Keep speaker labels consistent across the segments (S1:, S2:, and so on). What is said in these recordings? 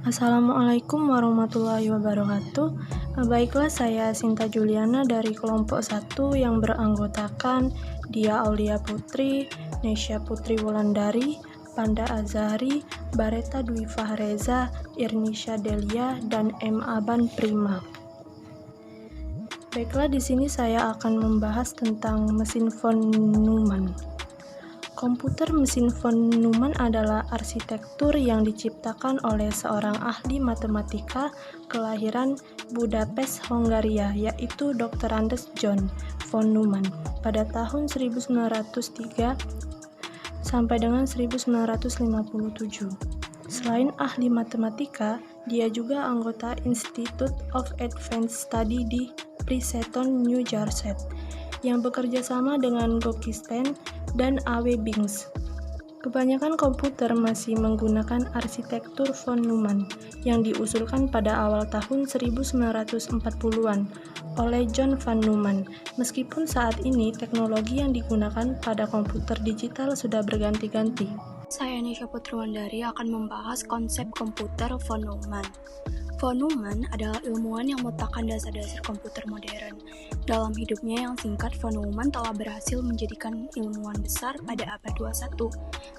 S1: Assalamualaikum warahmatullahi wabarakatuh. Baiklah, saya Sinta Juliana dari kelompok 1 yang beranggotakan Dia Aulia Putri, Nesya Putri Wulandari, Panda Azhari, Bareta Dwi Fahreza, Irnisha Delia, dan M. Aban Prima. Baiklah, di sini saya akan membahas tentang mesin von Neumann. Komputer mesin von Neumann adalah arsitektur yang diciptakan oleh seorang ahli matematika kelahiran Budapest, Hongaria, yaitu Dr. Anders John von Neumann pada tahun 1903 sampai dengan 1957. Selain ahli matematika, dia juga anggota Institute of Advanced Study di Princeton, New Jersey, yang bekerja sama dengan Gokisten dan A.W. Binks. Kebanyakan komputer masih menggunakan arsitektur von Neumann yang diusulkan pada awal tahun 1940-an oleh John von Neumann. Meskipun saat ini teknologi yang digunakan pada komputer digital sudah berganti-ganti.
S2: Saya Nesya Putri Wulandari akan membahas konsep komputer von Neumann. Von Neumann adalah ilmuwan yang meletakkan dasar-dasar komputer modern. Dalam hidupnya yang singkat, von Neumann telah berhasil menjadikan ilmuwan besar pada abad 21.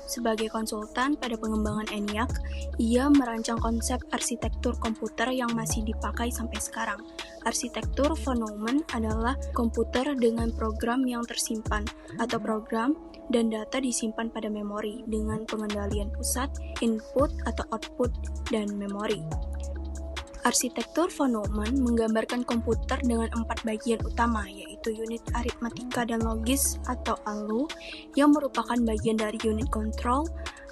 S2: Sebagai konsultan pada pengembangan ENIAC, ia merancang konsep arsitektur komputer yang masih dipakai sampai sekarang. Arsitektur von Neumann adalah komputer dengan program yang tersimpan, atau program dan data disimpan pada memori, dengan pengendalian pusat, input atau output, dan memori. Arsitektur von Neumann menggambarkan komputer dengan 4 bagian utama, yaitu unit aritmatika dan logis atau ALU, yang merupakan bagian dari unit control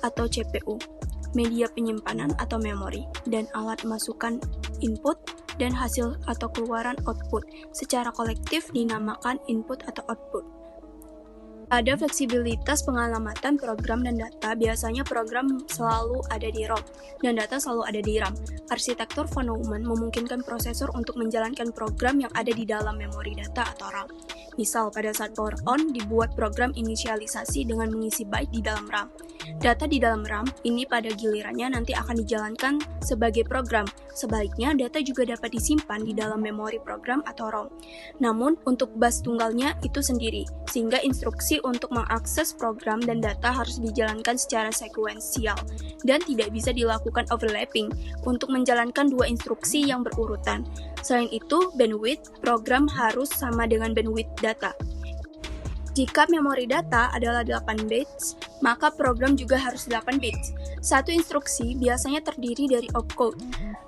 S2: atau CPU, media penyimpanan atau memori, dan alat masukan input dan hasil atau keluaran output, secara kolektif dinamakan input atau output. Ada fleksibilitas pengalamatan program dan data, biasanya program selalu ada di ROM, dan data selalu ada di RAM. Arsitektur von Neumann memungkinkan prosesor untuk menjalankan program yang ada di dalam memori data atau RAM. Misal, pada saat power on, dibuat program inisialisasi dengan mengisi byte di dalam RAM. Data di dalam RAM ini pada gilirannya nanti akan dijalankan sebagai program. Sebaliknya, data juga dapat disimpan di dalam memori program atau ROM. Namun, untuk bus tunggalnya itu sendiri, sehingga instruksi untuk mengakses program dan data harus dijalankan secara sekuensial dan tidak bisa dilakukan overlapping untuk menjalankan dua instruksi yang berurutan. Selain itu, bandwidth program harus sama dengan bandwidth data. Jika memori data adalah 8 bits, maka program juga harus 8 bits. Satu instruksi biasanya terdiri dari opcode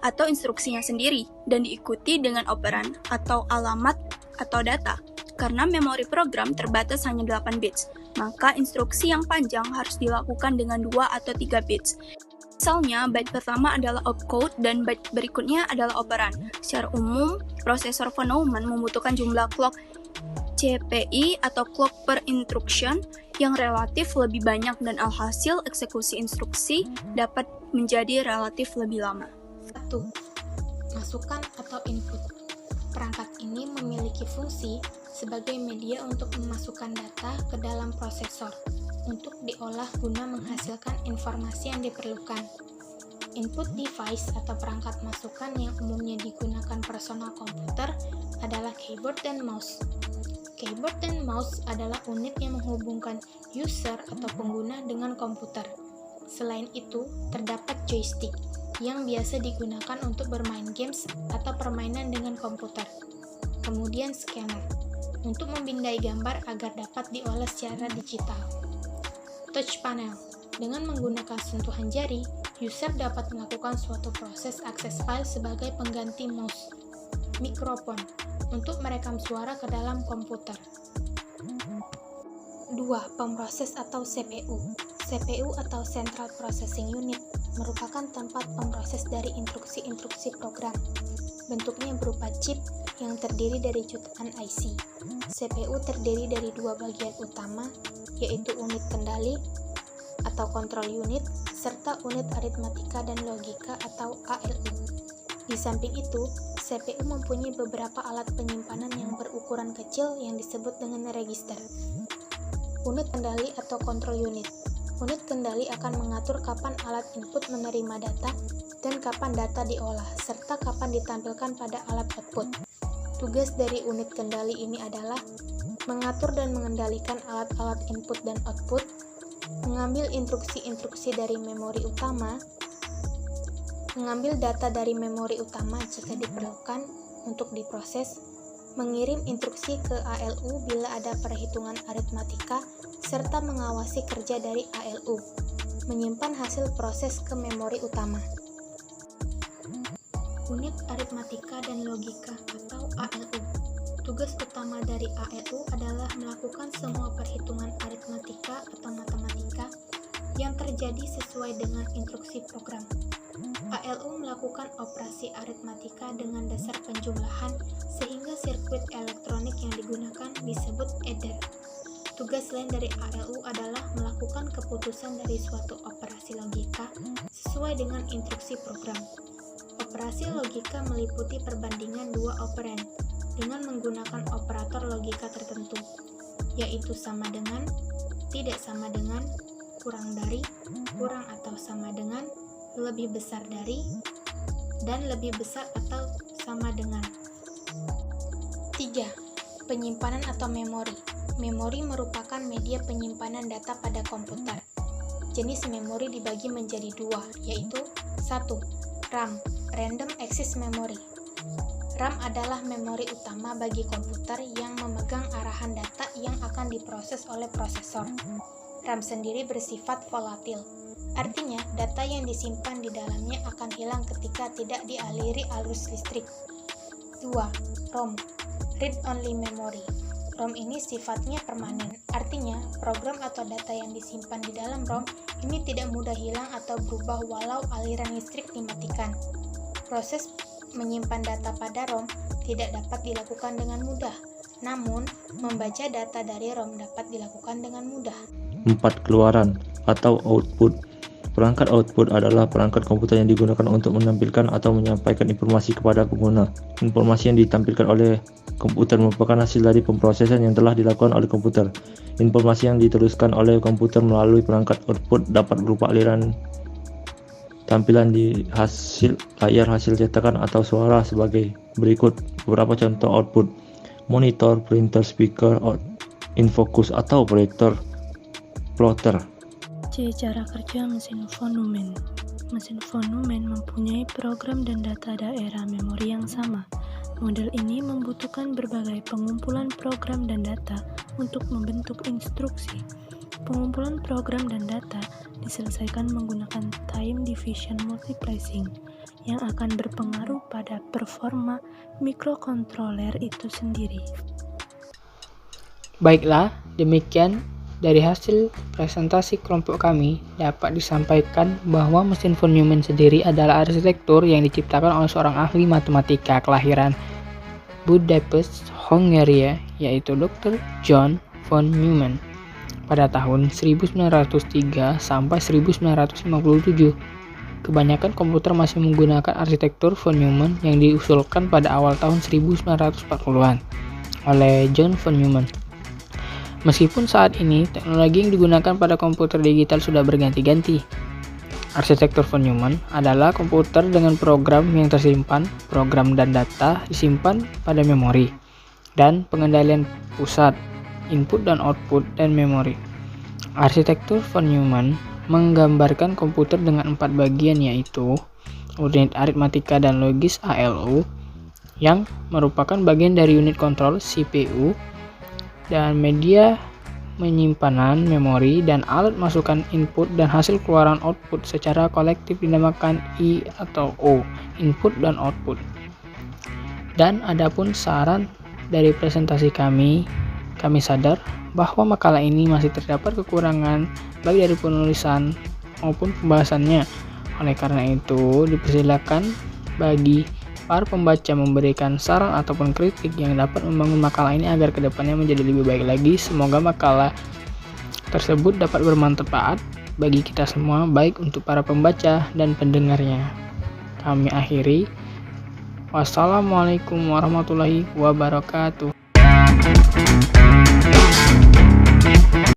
S2: atau instruksinya sendiri dan diikuti dengan operan atau alamat atau data. Karena memori program terbatas hanya 8 bits, maka instruksi yang panjang harus dilakukan dengan 2 atau 3 bits. Misalnya, byte pertama adalah opcode dan byte berikutnya adalah operan. Secara umum, prosesor von Neumann membutuhkan jumlah clock CPI atau clock per instruction yang relatif lebih banyak dan alhasil eksekusi instruksi dapat menjadi relatif lebih lama.
S3: 1. Masukan atau input. Perangkat ini memiliki fungsi sebagai media untuk memasukkan data ke dalam prosesor untuk diolah guna menghasilkan informasi yang diperlukan. Input device atau perangkat masukan yang umumnya digunakan personal komputer adalah keyboard dan mouse. Keyboard dan mouse adalah unit yang menghubungkan user atau pengguna dengan komputer. Selain itu, terdapat joystick yang biasa digunakan untuk bermain games atau permainan dengan komputer. Kemudian scanner untuk memindai gambar agar dapat diolah secara digital. Touch panel. Dengan menggunakan sentuhan jari, user dapat melakukan suatu proses akses file sebagai pengganti mouse. Mikrofon untuk merekam suara ke dalam komputer. 2. Pemroses atau CPU. CPU atau Central Processing Unit merupakan tempat pemroses dari instruksi-instruksi program. Bentuknya berupa chip yang terdiri dari jutaan IC. CPU terdiri dari 2 bagian utama, yaitu unit kendali atau control unit, serta unit aritmatika dan logika atau ALU. Di samping itu, CPU mempunyai beberapa alat penyimpanan yang berukuran kecil yang disebut dengan register. Unit kendali atau control unit Unit kendali akan mengatur kapan alat input menerima data dan kapan data diolah, serta kapan ditampilkan pada alat output. Tugas dari unit kendali ini adalah mengatur dan mengendalikan alat-alat input dan output, mengambil instruksi-instruksi dari memori utama, mengambil data dari memori utama jika diperlukan untuk diproses, mengirim instruksi ke ALU bila ada perhitungan aritmatika, serta mengawasi kerja dari ALU, menyimpan hasil proses ke memori utama. Unit aritmatika dan logika atau ALU. Tugas utama dari ALU adalah melakukan semua perhitungan aritmatika atau matematika yang terjadi sesuai dengan instruksi program. ALU melakukan operasi aritmatika dengan dasar penjumlahan sehingga sirkuit elektronik yang digunakan disebut adder. Tugas lain dari ALU adalah melakukan keputusan dari suatu operasi logika sesuai dengan instruksi program. Operasi logika meliputi perbandingan dua operan dengan menggunakan operator logika tertentu, yaitu sama dengan, tidak sama dengan, kurang dari, kurang atau sama dengan, lebih besar dari, dan lebih besar atau sama dengan. 3. Penyimpanan atau memori. Memori merupakan media penyimpanan data pada komputer. Jenis memori dibagi menjadi dua, yaitu 1. RAM, Random Access Memory. RAM adalah memori utama bagi komputer yang memegang arahan data yang akan diproses oleh prosesor. RAM sendiri bersifat volatil, artinya data yang disimpan di dalamnya akan hilang ketika tidak dialiri arus listrik. 2. ROM, Read Only Memory. ROM ini sifatnya permanen, artinya program atau data yang disimpan di dalam ROM ini tidak mudah hilang atau berubah walau aliran listrik dimatikan. Proses menyimpan data pada ROM tidak dapat dilakukan dengan mudah, namun membaca data dari ROM dapat dilakukan dengan mudah.
S4: 4. Keluaran atau output. Perangkat output adalah perangkat komputer yang digunakan untuk menampilkan atau menyampaikan informasi kepada pengguna. Informasi yang ditampilkan oleh komputer merupakan hasil dari pemrosesan yang telah dilakukan oleh komputer. Informasi yang diteruskan oleh komputer melalui perangkat output dapat berupa aliran tampilan di layar hasil cetakan atau suara sebagai berikut. Beberapa contoh output: monitor, printer, speaker, infocus atau proyektor, plotter.
S1: C. Cara kerja mesin von Neumann. Mesin von Neumann mempunyai program dan data daerah memori yang sama. Model ini membutuhkan berbagai pengumpulan program dan data untuk membentuk instruksi. Pengumpulan program dan data diselesaikan menggunakan time division multiplexing yang akan berpengaruh pada performa mikrokontroler itu sendiri.
S5: Baiklah, demikian dari hasil presentasi kelompok kami dapat disampaikan bahwa mesin von Neumann sendiri adalah arsitektur yang diciptakan oleh seorang ahli matematika kelahiran Budapest, Hongaria, yaitu Dr. John von Neumann pada tahun 1903 sampai 1957. Kebanyakan komputer masih menggunakan arsitektur von Neumann yang diusulkan pada awal tahun 1940-an oleh John von Neumann. Meskipun saat ini teknologi yang digunakan pada komputer digital sudah berganti-ganti. Arsitektur von Neumann adalah komputer dengan program yang tersimpan, program dan data disimpan pada memori, dan pengendalian pusat, input dan output, dan memori. Arsitektur von Neumann menggambarkan komputer dengan 4 bagian, yaitu unit aritmatika dan logis ALU, yang merupakan bagian dari unit kontrol CPU, dan media penyimpanan memori dan alat masukan input dan hasil keluaran output secara kolektif dinamakan I atau O, input dan output. Dan adapun saran dari presentasi kami sadar bahwa makalah ini masih terdapat kekurangan baik dari penulisan maupun pembahasannya. Oleh karena itu, dipersilakan bagi para pembaca memberikan saran ataupun kritik yang dapat membangun makalah ini agar kedepannya menjadi lebih baik lagi. Semoga makalah tersebut dapat bermanfaat bagi kita semua, baik untuk para pembaca dan pendengarnya. Kami akhiri. Wassalamualaikum warahmatullahi wabarakatuh.